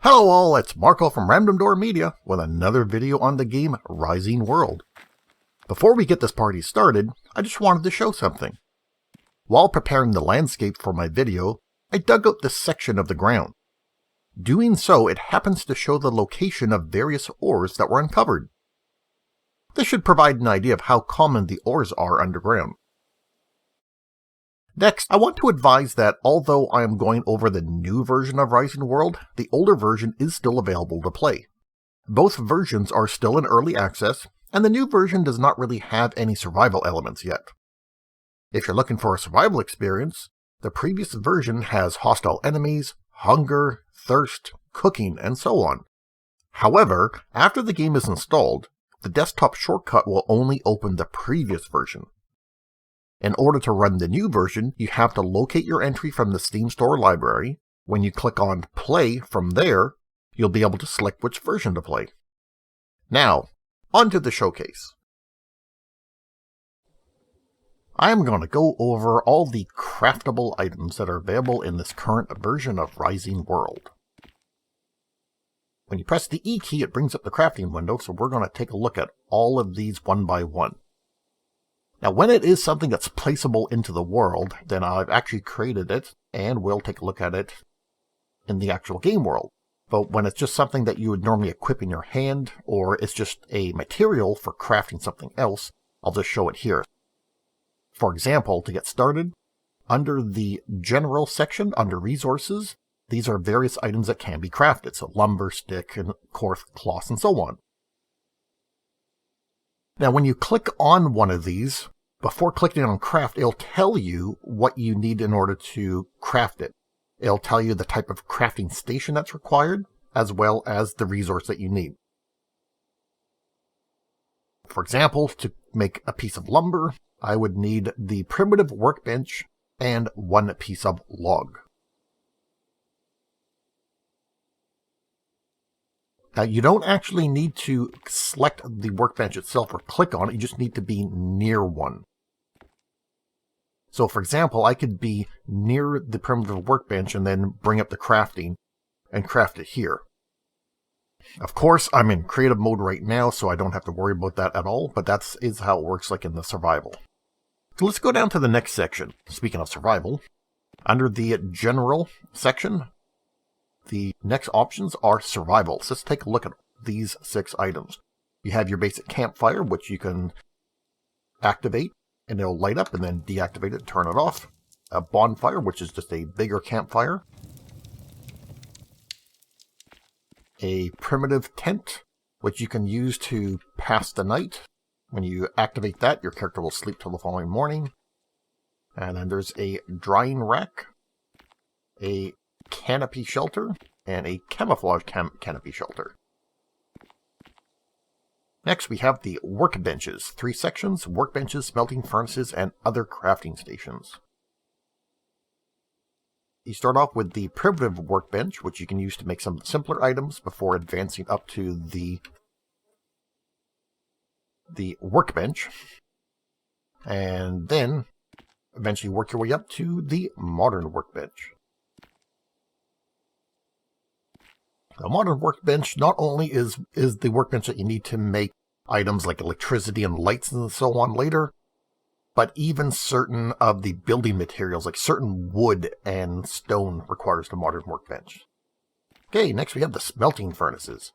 Hello all, it's Marco from Random Door Media with another video on the game Rising World. Before we get this party started, I just wanted to show something. While preparing the landscape for my video, I dug out this section of the ground. Doing so, it happens to show the location of various ores that were uncovered. This should provide an idea of how common the ores are underground. Next, I want to advise that although I am going over the new version of Rising World, the older version is still available to play. Both versions are still in early access, and the new version does not really have any survival elements yet. If you're looking for a survival experience, the previous version has hostile enemies, hunger, thirst, cooking, and so on. However, after the game is installed, the desktop shortcut will only open the previous version. In order to run the new version, you have to locate your entry from the Steam Store library. When you click on Play from there, you'll be able to select which version to play. Now, onto the showcase. I am going to go over all the craftable items that are available in this current version of Rising World. When you press the E key, it brings up the crafting window, so we're going to take a look at all of these one by one. Now, when it is something that's placeable into the world, then I've actually created it, and we'll take a look at it in the actual game world. But when it's just something that you would normally equip in your hand, or it's just a material for crafting something else, I'll just show it here. For example, to get started, under the General section, under Resources, these are various items that can be crafted, so lumber, stick, and coarse cloth, and so on. Now, when you click on one of these, before clicking on Craft, it'll tell you what you need in order to craft it. It'll tell you the type of crafting station that's required, as well as the resource that you need. For example, to make a piece of lumber, I would need the primitive workbench and one piece of log. Now, you don't actually need to select the workbench itself or click on it, you just need to be near one. So, for example, I could be near the primitive workbench and then bring up the crafting and craft it here. Of course, I'm in creative mode right now, so I don't have to worry about that at all, but that is how it works like in the survival. So let's go down to the next section. Speaking of survival, under the General section, the next options are survival. So let's take a look at these 6 items. You have your basic campfire, which you can activate, and it'll light up, and then deactivate it, turn it off. A bonfire, which is just a bigger campfire. A primitive tent, which you can use to pass the night. When you activate that, your character will sleep till the following morning. And then there's a drying rack, a canopy shelter, and a camouflage canopy shelter. Next, we have the workbenches. 3 sections: workbenches, smelting furnaces, and other crafting stations. You start off with the primitive workbench, which you can use to make some simpler items before advancing up to the workbench, and then eventually work your way up to the modern workbench. The modern workbench not only is the workbench that you need to make items like electricity and lights and so on later, but even certain of the building materials, like certain wood and stone, requires the modern workbench. Okay, next we have the smelting furnaces.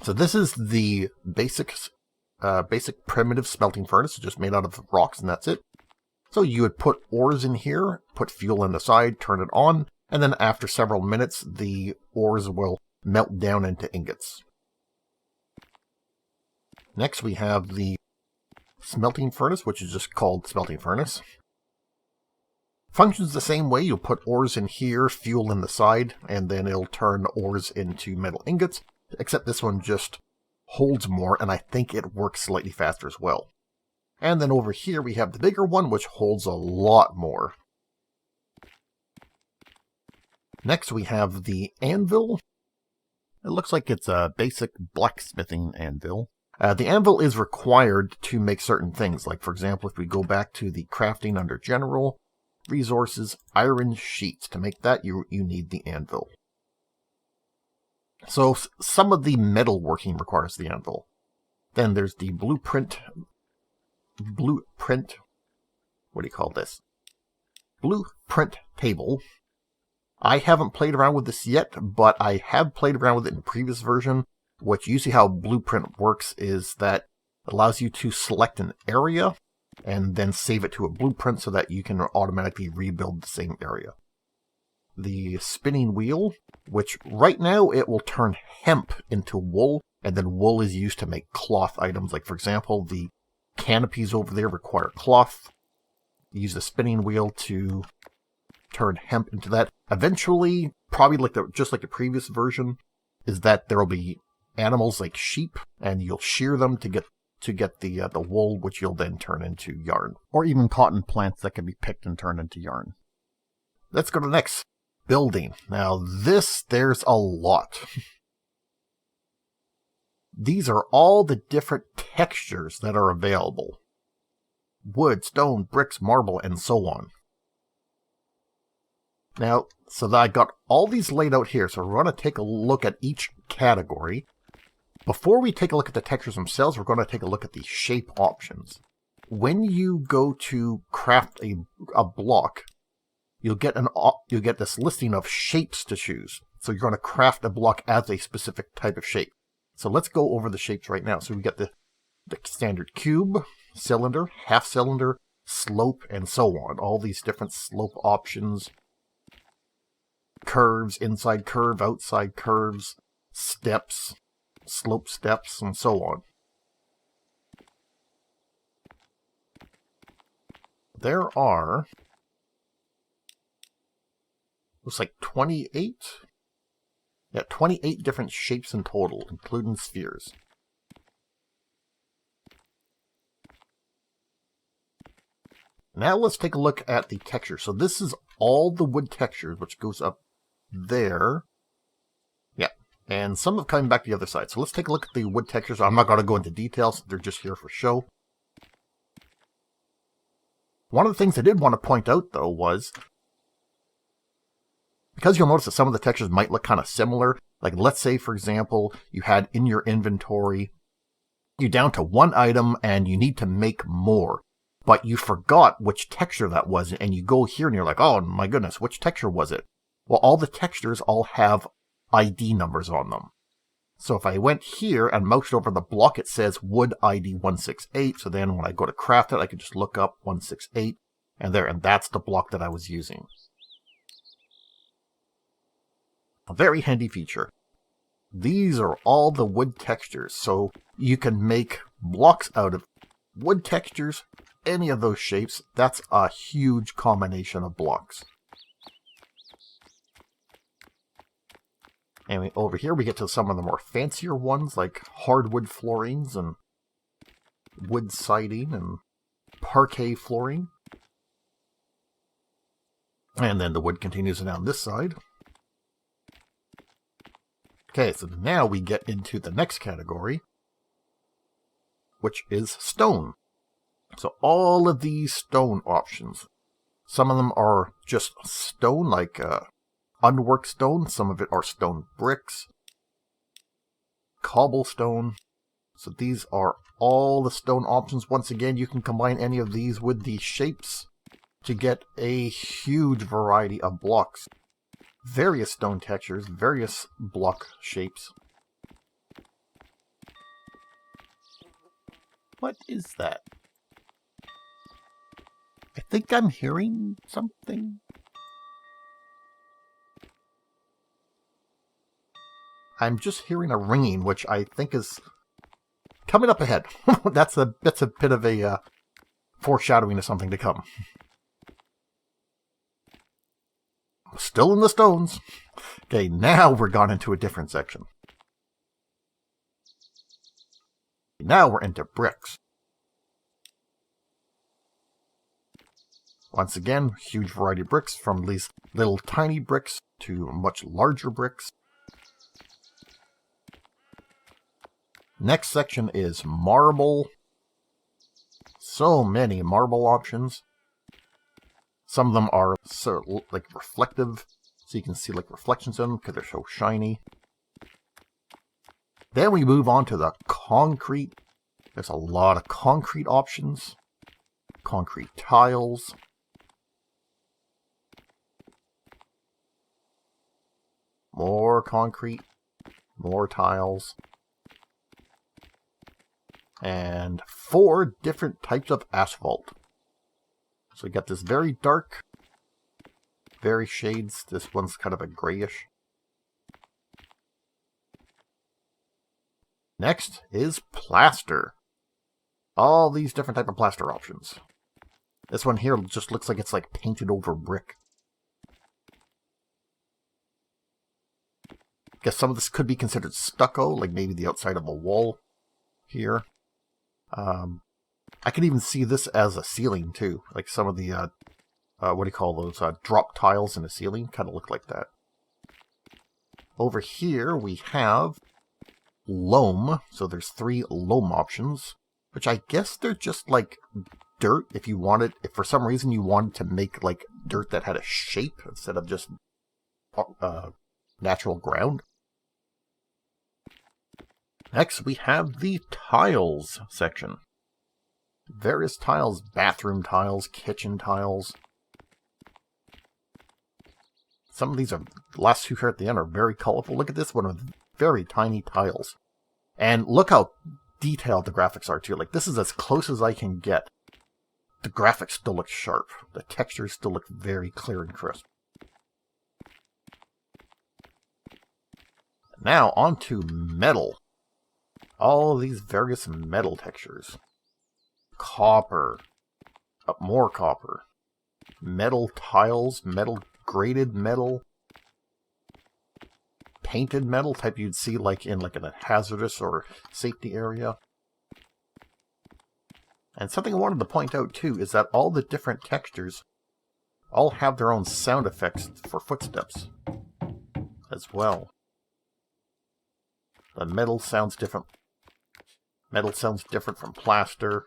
So this is the basic primitive smelting furnace, just made out of rocks and that's it. So you would put ores in here, put fuel in the side, turn it on, and then after several minutes, the ores will melt down into ingots. Next, we have the smelting furnace, which is just called smelting furnace. Functions the same way. You'll put ores in here, fuel in the side, and then it'll turn ores into metal ingots, except this one just holds more, and I think it works slightly faster as well. And then over here, we have the bigger one, which holds a lot more. Next, we have the anvil. It looks like it's a basic blacksmithing anvil. The anvil is required to make certain things. Like, for example, if we go back to the crafting under General, Resources, Iron Sheets. To make that, you need the anvil. So some of the metalworking requires the anvil. Then there's the blueprint, what do you call this? Blueprint table. I haven't played around with this yet, but I have played around with it in the previous version, which usually how blueprint works is that it allows you to select an area and then save it to a blueprint so that you can automatically rebuild the same area. The spinning wheel, which right now it will turn hemp into wool, and then wool is used to make cloth items. Like, for example, the canopies over there require cloth. You use the spinning wheel to turn hemp into that. Eventually, probably just like the previous version, is that there will be animals like sheep, and you'll shear them to get the wool, which you'll then turn into yarn. Or even cotton plants that can be picked and turned into yarn. Let's go to the next building. Now there's a lot. These are all the different textures that are available. Wood, stone, bricks, marble, and so on. Now, so that I got all these laid out here, so we're going to take a look at each category. Before we take a look at the textures themselves, we're going to take a look at the shape options. When you go to craft a block, you'll get this listing of shapes to choose. So you're going to craft a block as a specific type of shape. So let's go over the shapes right now. So we got the standard cube, cylinder, half cylinder, slope, and so on. All these different slope options. Curves, inside curve, outside curves, steps, slope steps, and so on. There are, looks like 28? Yeah, 28 different shapes in total, including spheres. Now let's take a look at the texture. So this is all the wood textures, which goes up there. Yeah, and some have come back to the other side. So let's take a look at the wood textures. I'm not going to go into details. They're just here for show. One of the things I did want to point out, though, was because you'll notice that some of the textures might look kind of similar. Like, let's say, for example, you had in your inventory, you're down to one item and you need to make more, but you forgot which texture that was, and you go here and you're like, oh my goodness, which texture was it? Well, all the textures all have ID numbers on them. So if I went here and moused over the block, it says wood ID 168. So then when I go to craft it, I can just look up 168 and there, and that's the block that I was using. A very handy feature. These are all the wood textures, so you can make blocks out of wood textures, any of those shapes. That's a huge combination of blocks. Anyway, over here we get to some of the more fancier ones, like hardwood floorings and wood siding and parquet flooring. And then the wood continues down this side. Okay, so now we get into the next category, which is stone. So all of these stone options. Some of them are just stone, like unworked stone. Some of it are stone bricks, cobblestone. So these are all the stone options. Once again, you can combine any of these with the shapes to get a huge variety of blocks. Various stone textures, various block shapes. What is that? I think I'm hearing something. I'm just hearing a ringing, which I think is coming up ahead. That's a bit of a foreshadowing of something to come. Still in the stones. Okay, now we're gone into a different section. Now we're into bricks. Once again, huge variety of bricks, from these little tiny bricks to much larger bricks. Next section is marble. So many marble options. Some of them are like reflective, so you can see like reflections in them because they're so shiny. Then we move on to the concrete. There's a lot of concrete options. Concrete tiles. More concrete. More tiles. And 4 different types of asphalt. So we got this very dark, very shades. This one's kind of a grayish. Next is plaster. All these different type of plaster options. This one here just looks like it's like painted over brick. Guess some of this could be considered stucco, like maybe the outside of a wall here. I could even see this as a ceiling too, like some of the what do you call those drop tiles in the ceiling, kind of look like that. Over here we have loam, so there's 3 loam options, which I guess they're just like dirt. If you wanted, if for some reason you wanted to make like dirt that had a shape instead of just natural ground. Next we have the tiles section. Various tiles, bathroom tiles, kitchen tiles. Some of these are, the last 2 here at the end are very colorful. Look at this one with very tiny tiles. And look how detailed the graphics are too. Like, this is as close as I can get. The graphics still look sharp. The textures still look very clear and crisp. Now on to metal. All of these various metal textures. Copper. More copper. Metal tiles, metal graded metal. Painted metal, type you'd see like in a hazardous or safety area. And something I wanted to point out too is that all the different textures all have their own sound effects for footsteps as well. The metal sounds different. Metal sounds different from plaster.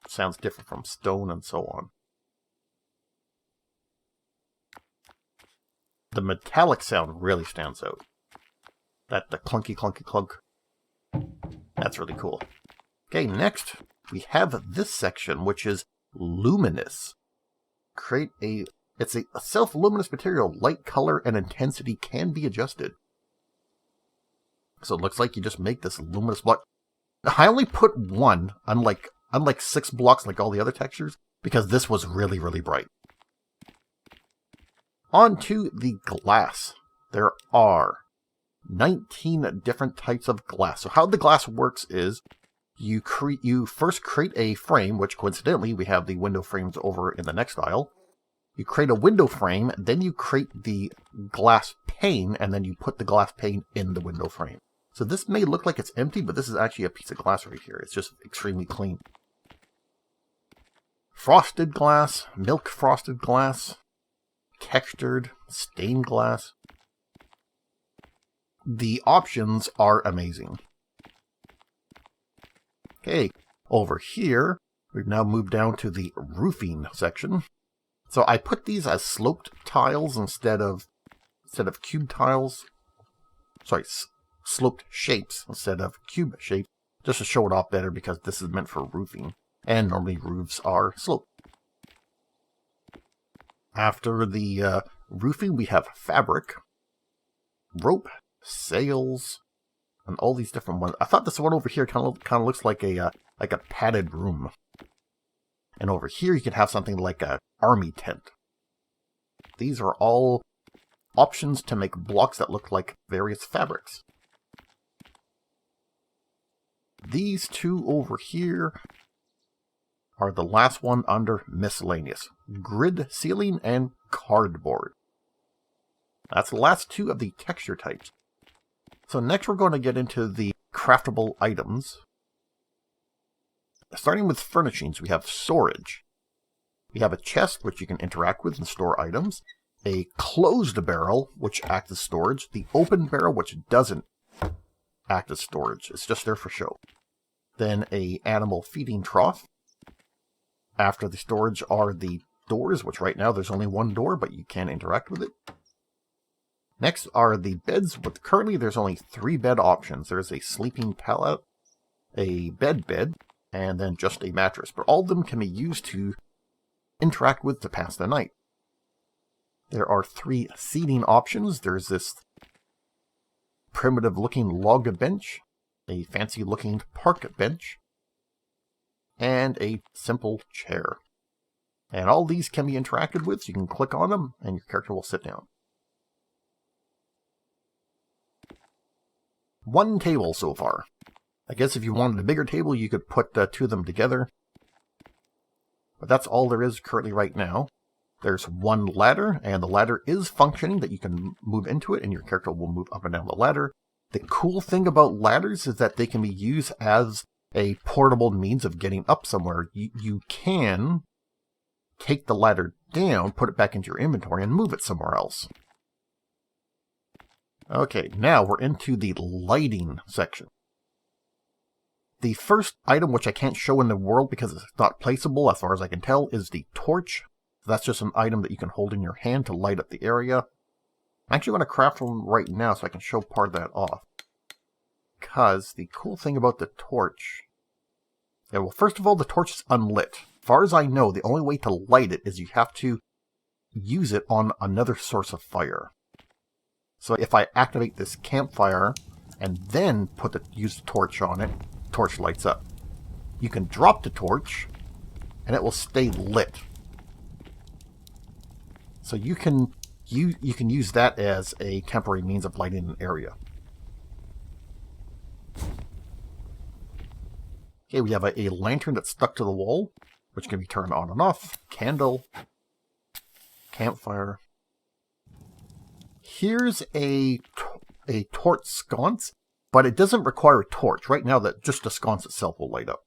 Sounds different from stone and so on. The metallic sound really stands out. That the clunky clunky clunk. That's really cool. Okay, next we have this section, which is luminous. It's a self-luminous material. Light, color, and intensity can be adjusted. So it looks like you just make this luminous block. I only put 1, unlike 6 blocks like all the other textures, because this was really, really bright. On to the glass. There are 19 different types of glass. So how the glass works is you first create a frame, which coincidentally we have the window frames over in the next aisle. You create a window frame, then you create the glass pane, and then you put the glass pane in the window frame. So this may look like it's empty, but this is actually a piece of glass right here. It's just extremely clean. Frosted glass, milk frosted glass, textured, stained glass. The options are amazing. Okay, over here, we've now moved down to the roofing section. So I put these as sloped tiles instead of cube tiles. Sorry, sloped shapes instead of cube shapes, just to show it off better because this is meant for roofing, and normally roofs are sloped. After the roofing, we have fabric, rope, sails, and all these different ones. I thought this one over here kind of looks like a padded room. And over here you can have something like an army tent. These are all options to make blocks that look like various fabrics. These 2 over here are the last one under miscellaneous. Grid ceiling and cardboard. That's the last 2 of the texture types. So next we're going to get into the craftable items. Starting with furnishings, we have storage. We have a chest, which you can interact with and store items. A closed barrel, which acts as storage. The open barrel, which doesn't act as storage. It's just there for show. Then a animal feeding trough. After the storage are the doors, which right now there's only 1 door, but you can interact with it. Next are the beds. Currently, there's only 3 bed options. There's a sleeping pallet, a bed, and then just a mattress. But all of them can be used to interact with to pass the night. There are 3 seating options. There's this primitive-looking log bench, a fancy-looking park bench, and a simple chair. And all these can be interacted with, so you can click on them, and your character will sit down. 1 table so far. I guess if you wanted a bigger table, you could put 2 of them together. But that's all there is currently right now. There's 1 ladder, and the ladder is functioning, that you can move into it, and your character will move up and down the ladder. The cool thing about ladders is that they can be used as a portable means of getting up somewhere. You can take the ladder down, put it back into your inventory, and move it somewhere else. Okay, now we're into the lighting section. The first item, which I can't show in the world because it's not placeable as far as I can tell, is the torch. That's just an item that you can hold in your hand to light up the area. I'm actually going to craft one right now so I can show part of that off. Because the cool thing about the torch... Yeah, well, first of all, the torch is unlit. As far as I know, the only way to light it is you have to use it on another source of fire. So if I activate this campfire and then use the torch on it, the torch lights up. You can drop the torch and it will stay lit. So you can use that as a temporary means of lighting an area. Okay, we have a lantern that's stuck to the wall, which can be turned on and off. Candle. Campfire. Here's a torch sconce, but it doesn't require a torch. Right now, just the sconce itself will light up.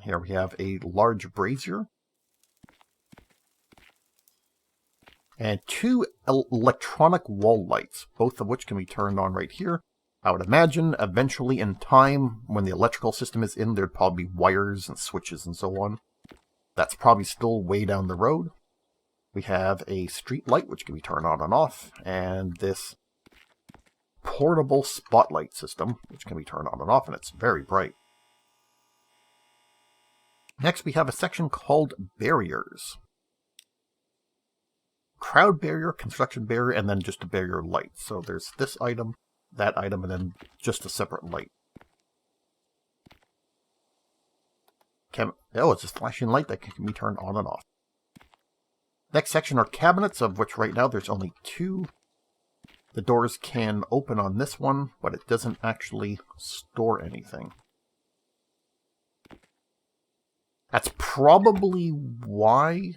Here we have a large brazier. And 2 electronic wall lights, both of which can be turned on right here. I would imagine eventually in time, when the electrical system is in, there'd probably be wires and switches and so on. That's probably still way down the road. We have a street light, which can be turned on and off, and this portable spotlight system, which can be turned on and off, and it's very bright. Next, we have a section called barriers. Crowd barrier, construction barrier, and then just a barrier light. So there's this item, that item, and then just a separate light. Oh, it's a flashing light that can be turned on and off. Next section are cabinets, of which right now there's only 2. The doors can open on this one, but it doesn't actually store anything. That's probably why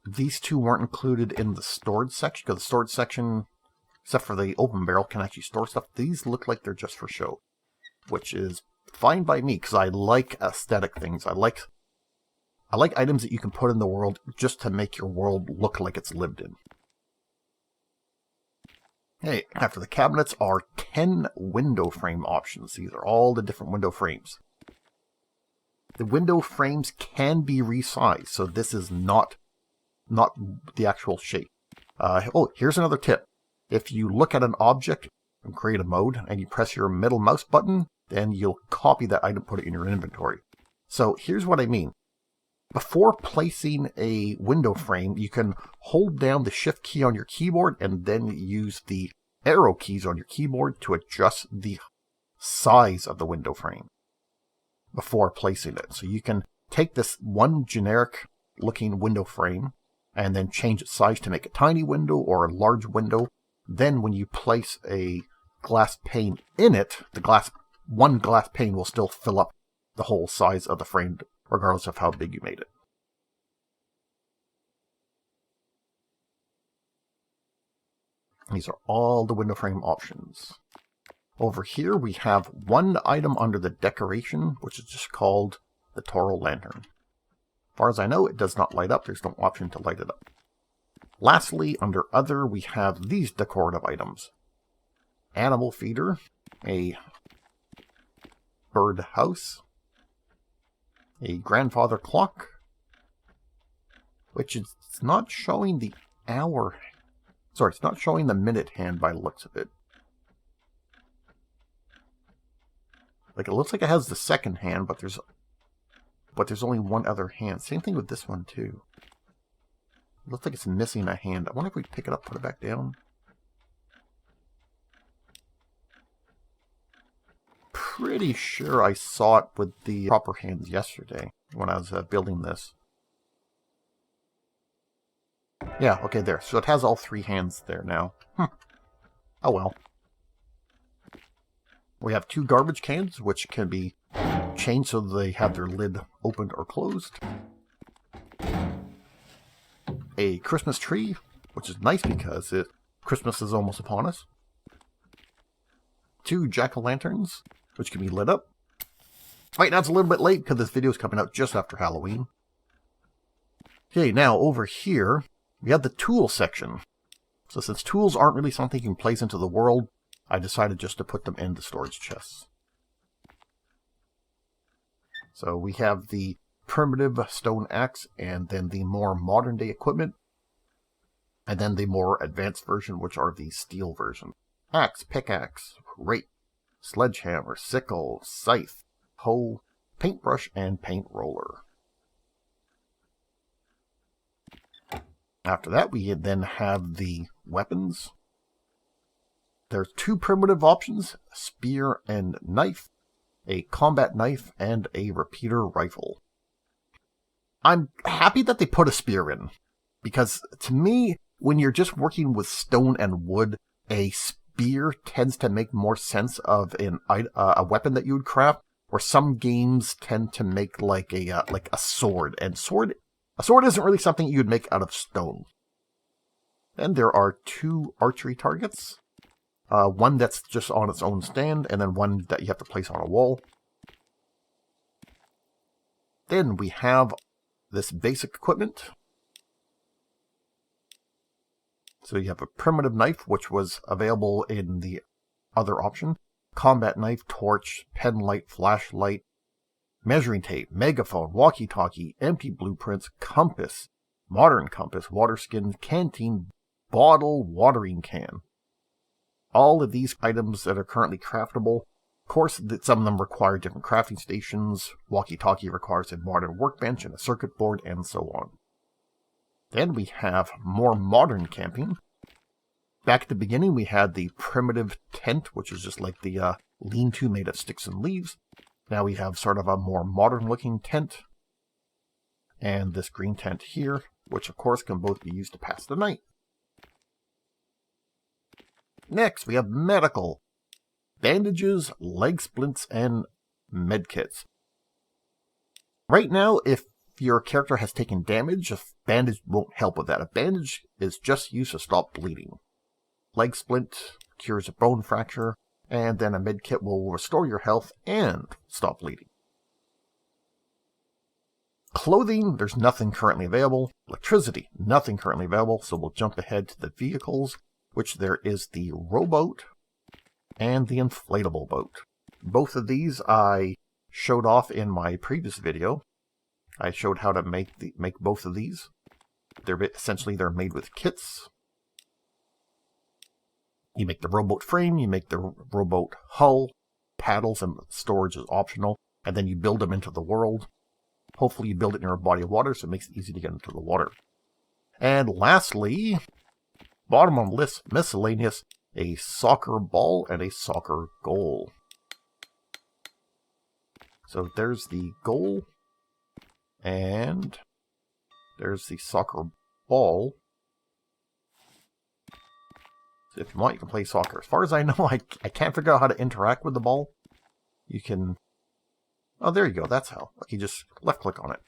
these 2 weren't included in the storage section, because the storage section, except for the open barrel, can actually store stuff. These look like they're just for show, which is fine by me, because I like aesthetic things. I like items that you can put in the world just to make your world look like it's lived in. Hey, after the cabinets are 10 window frame options. These are all the different window frames. The window frames can be resized, so this is not the actual shape. Oh, here's another tip. If you look at an object and create a mode, and you press your middle mouse button, then you'll copy that item, put it in your inventory. So here's what I mean. Before placing a window frame, you can hold down the Shift key on your keyboard and then use the arrow keys on your keyboard to adjust the size of the window frame before placing it. So you can take this one generic looking window frame and then change its size to make a tiny window or a large window. Then when you place a glass pane in it, one glass pane will still fill up the whole size of the frame, regardless of how big you made it. These are all the window frame options. Over here we have one item under the decoration, which is just called the Toro Lantern. As far as I know, it does not light up. There's no option to light it up. Lastly, under Other, we have these decorative items. Animal feeder, a bird house, a grandfather clock, which is not showing the hour. Sorry, it's not showing the minute hand by the looks of it. Like, it looks like it has the second hand, but there's only one other hand. Same thing with this one, too. It looks like it's missing a hand. I wonder if we pick it up, put it back down. Pretty sure I saw it with the proper hands yesterday when I was building this. Yeah, okay, there. So it has all three hands there now. Oh well. We have two garbage cans, which can be changed so they have their lid opened or closed. A Christmas tree, which is nice because Christmas is almost upon us. Two jack-o'-lanterns, which can be lit up. Right now it's a little bit late because this video is coming out just after Halloween. Okay, now over here, we have the tool section. So since tools aren't really something you can place into the world, I decided just to put them in the storage chests. So we have the primitive stone axe, and then the more modern day equipment, and then the more advanced version, which are the steel version. Axe, pickaxe, rake, sledgehammer, sickle, scythe, hoe, paintbrush, and paint roller. After that, we then have the weapons. There's two primitive options, spear and knife, a combat knife, and a repeater rifle. I'm happy that they put a spear in, because to me, when you're just working with stone and wood, a spear tends to make more sense of a weapon that you would craft, where some games tend to make like a sword, and a sword isn't really something you would make out of stone. Then there are two archery targets. One that's just on its own stand, and then one that you have to place on a wall. Then we have this basic equipment. So you have a primitive knife, which was available in the other option. Combat knife, torch, pen light, flashlight, measuring tape, megaphone, walkie-talkie, empty blueprints, compass, modern compass, water skin, canteen, bottle, watering can. All of these items that are currently craftable. Of course, some of them require different crafting stations. Walkie-talkie requires a modern workbench and a circuit board, and so on. Then we have more modern camping. Back at the beginning, we had the primitive tent, which is just like the lean-to made of sticks and leaves. Now we have sort of a more modern-looking tent. And this green tent here, which of course can both be used to pass the night. Next, we have medical. Bandages, leg splints, and medkits. Right now, if your character has taken damage, a bandage won't help with that. A bandage is just used to stop bleeding. Leg splint cures a bone fracture, and then a medkit will restore your health and stop bleeding. Clothing, there's nothing currently available. Electricity, nothing currently available, so we'll jump ahead to the vehicles, which there is the rowboat and the inflatable boat. Both of these I showed off in my previous video. I showed how to make both of these. Essentially they're made with kits. You make the rowboat frame, you make the rowboat hull, paddles, and storage is optional, and then you build them into the world. Hopefully you build it near a body of water, so it makes it easy to get into the water. And lastly, bottom on the list, miscellaneous, a soccer ball and a soccer goal. So there's the goal, and there's the soccer ball. So if you want, you can play soccer. As far as I know, I can't figure out how to interact with the ball. You can... Oh, there you go. That's how. Okay, just left-click on it.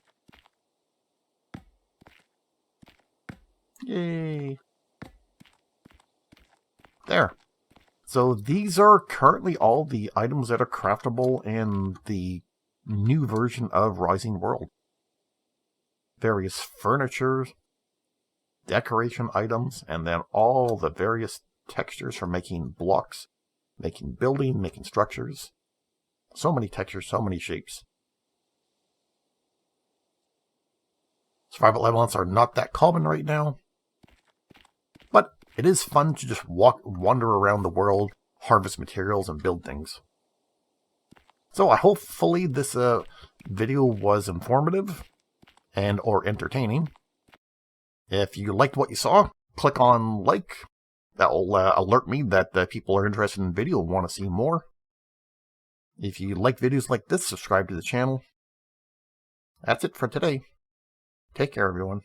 Yay! There. So these are currently all the items that are craftable in the new version of Rising World. Various furniture, decoration items, and then all the various textures for making blocks, making building, making structures. So many textures, so many shapes. Survival elements are not that common right now. It is fun to just wander around the world, harvest materials, and build things. So hopefully this video was informative and or entertaining. If you liked what you saw, click on like. That will alert me that people are interested in the video and want to see more. If you like videos like this, subscribe to the channel. That's it for today. Take care, everyone.